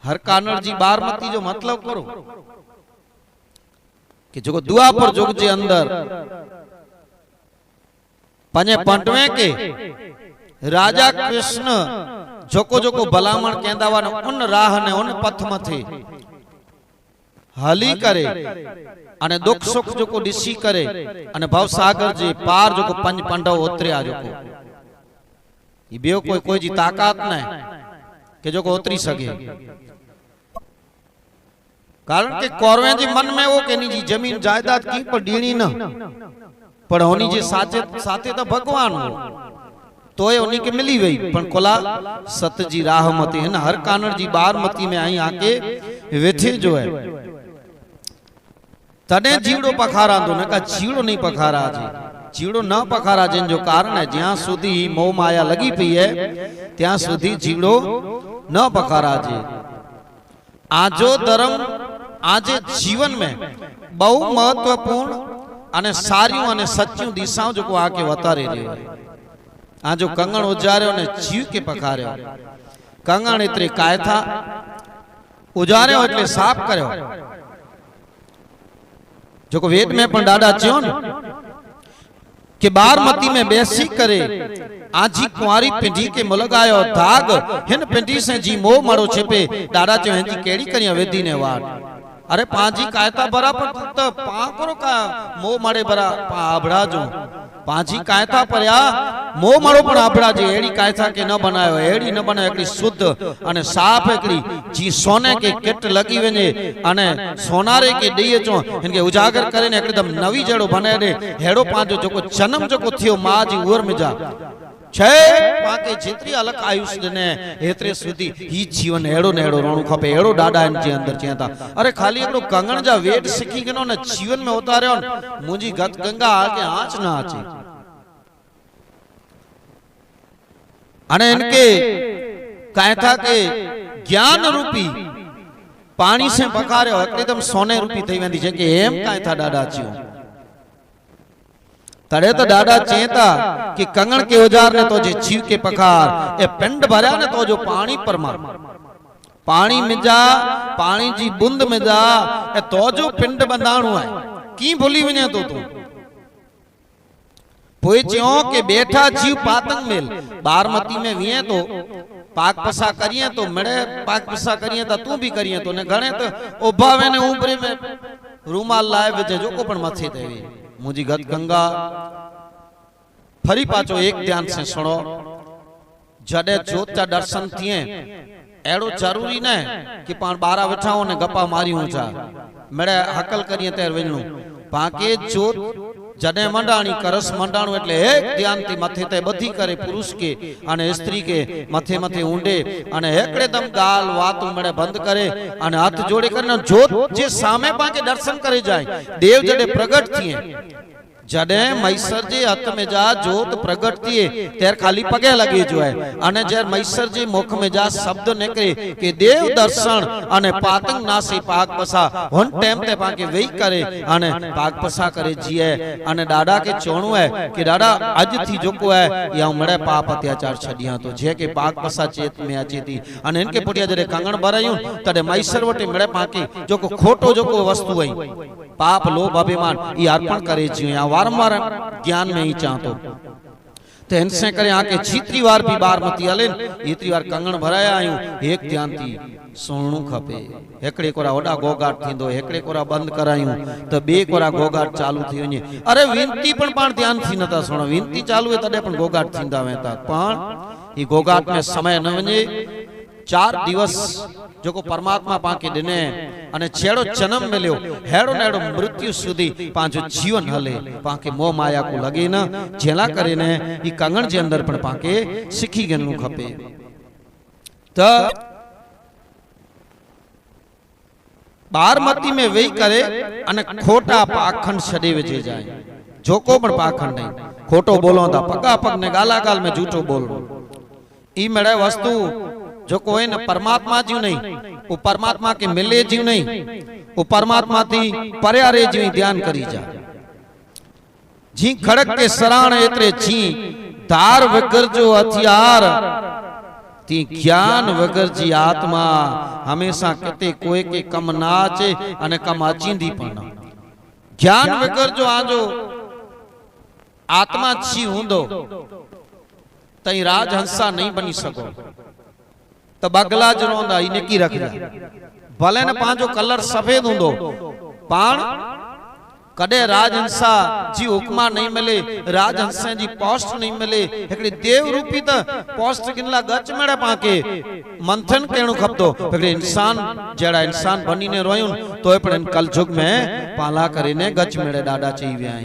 हर कानड़ जी बारमती जो मतलब करो कि जो दुआ पर जुग जे अंदर पंजे पंटवे के राजा कृष्ण जोको जोको भलामण कहंदा वा उन राह ने उन पथ मथे हली करे अने दुख सुख जोको दिसी करे अने भवसागर जे पार जोको पंज पंडव उतरिया जोको ई बेओ कोई जी ताकत न के जोको उतरी सके कारण के कौरवे जी मन में वो के जी जमीन जायदाद की पर डीणी न पर होनी जे साथे साथे तो भगवान हो तो ये उन्हीं के मिली गई पण कोला सत जी राह मती है ना हर कानड़ जी बारमती में आई आके वेठे जो है तने जीवड़ो पखारा दो ने का जीवड़ो नहीं पखारा जी जीवड़ो न पखारा जिन जो कारण है ज्यां सुधी मोह माया लगी पई है त्यां सुधी जीवड़ो न पखारा जी आजो धर्म आजे जीवन में बहु महत्वपूर्ण अने सारियों अने सच्चियों दिशाओं जो को आके वतारे रह्यो है आ जो कंगण उजार्यो ने जीव के पखार्यो कंगण इतरे काय था उजार्यो એટલે સાફ કર્યો जो को वेद में पण दादा चयो न कि बारमती में बेसी करे आजी कुंवारी पिंडी के मुलगायो धाग हिन पिंडी से जी मोह मारो छेपे दादा चयो हंजी केड़ी करिया वेदी ने वाट अरे पांजी कायता बराबर तो पाकरो का मोह मारे बरा आबड़ा जो पांजी कायता परया मोह मारो पण आबड़ा जे एड़ी कायता के न बनायो एड़ी न बनायो एकड़ी शुद्ध अने साफ एकड़ी जी सोने के किट लगी वने अने सोनारे के दीए चो इनके उजागर करे ने एकदम नवी जड़ो बनाए दे हेड़ो पांजो जोको जन्म जोको थियो मां जी उर में जा छे पाके जितरी अलग आयुष ने हेतरे सुधी ही जीवन हेड़ो ने हेड़ो रोणु खपे हेड़ो डाडा इन जे अंदर चेता अरे खाली एकड़ो कंगण जा वेट सीखी गनो ने जीवन में उतार्यो मुजी गत गंगा आके आंच ना आचे अने इनके कहता के ज्ञान रूपी पानी से पकार्यो एकदम सोने रूपी थई वेंदी छे के एम कहता डाडा छियो तड़े तो दादा चेता कि कंगण के औजार ने तो जे जीव के पखार ए पिंड भरया ने तो जो पानी परमार पानी में जा पानी जी बूंद में जा ए तो जो पिंड बंधाणो है की भूली वने तो तू पोए च्यो के बैठा जीव पातंग मेल बारमती में विए तो पाक पसा करिए तो मड़े पाक पसा करिए तो तू भी करिए तो ने घणे तो ओभावे ने ऊपरे में रूमाल लाए वजे जो को पण मथे देवी मुझी गत गंगा फरी पाचो एक ध्यान से सुनो जडे जोत चा दर्शन थिए एड़ो जरूरी न कि पाण 12 वठाओ ने गप्पा मारियूं छा मेरे हकल करिए तेर वेणु पाके जोत जडे मंडाणी करस मंडाणो એટલે એક ધ્યાનથી મથે તે બધી કરે પુરુષ કે અને સ્ત્રી કે મથે મથે ઊંડે અને એકડેદમ ગાલ વાતો મળે બંધ કરે અને હાથ જોડે કરીને જોત જે સામે પાકે દર્શન કરે જાય દેવ જડે પ્રગટ થીએ जडे मैसर जी हथ में जा जोत प्रगट थिए त्यार खाली पगे लगे जो है अने जर मैसर जी मुख में जा शब्द निकले कि देव दर्शन अने पातंग नासी पाक पसा वन टाइम ते पाके वेई करे अने पाक पसा करे जीए अने दादा के चोणु है कि दादा आज थी जोको है या मड़े पाप अत्याचार छडिया तो जे के पाक पसा चेत में अचे थी अने इनके पुटिया जरे कंगण भरायूं तडे मैसर वटे मड़े पाके जोको खोटो जोको वस्तु है पाप लोभ अभिमान ये अर्पण करे जी या वारंवार ज्ञान में ही चाहतो तो इनसे करे आके जीतरी वार भी बारमती हले इतरी वार कंगण भराया आयूं एक ध्यान थी सुणनु खपे एकड़े कोरा ओडा गोगाट थींदो एकड़े कोरा बंद करायूं तो बे कोरा गोगाट चालू थी वने अरे विनती पण ध्यान थी नता सुणो विनती चालू है तडे पण गोगाट थींदा वेता पण ई गोगाट में समय न वने 4 दिवस जो को परमात्मा पाके दिने अने छेड़ो जन्म मिलियो हेड़ो नेड़ो मृत्यु सुधी पांचो जीवन हले पाके मोह माया को लगे न जेला करे ने ई कंगण जे अंदर पण पाके सीखी गनु खपे त बारमती में वेई करे अने खोटा पाखंड छडे वजे जाए जो को पण पाखंड नहीं खोटो बोलो ता पगा पग ने गाला गाल में झूठो बोलो ई मेड़े वस्तु जो कोई न परमात्मा जीव नहीं वो परमात्मा के मिले जीव नहीं वो परमात्मा थी पर्यारे जीव ध्यान करी जा जी खड़क के सराण एतरे जी धार विकर जो हथियार ती ज्ञान वगर जी आत्मा हमेशा किते कोई के कम ना अचे अने कम अचींदी पण ज्ञान वगर जो आजो आत्मा छी हुंदो तई राजहंसा नहीं बनी सको तो बगला जरोंदा इने की रख जा भले न पांजो कलर सफेद हुंदो पाण कदे राजहंसा जी हुक्मा नहीं मिले राजहंसा जी पोस्ट नहीं मिले एकड़ी देव रूपी त पोस्ट किनला गच मेड़े पाके मंथन केणो खपतो एकड़ी इंसान जेड़ा इंसान बनी ने रोयुन तो पण कल युग में पाला करीने गच मेड़े डाडा चई विया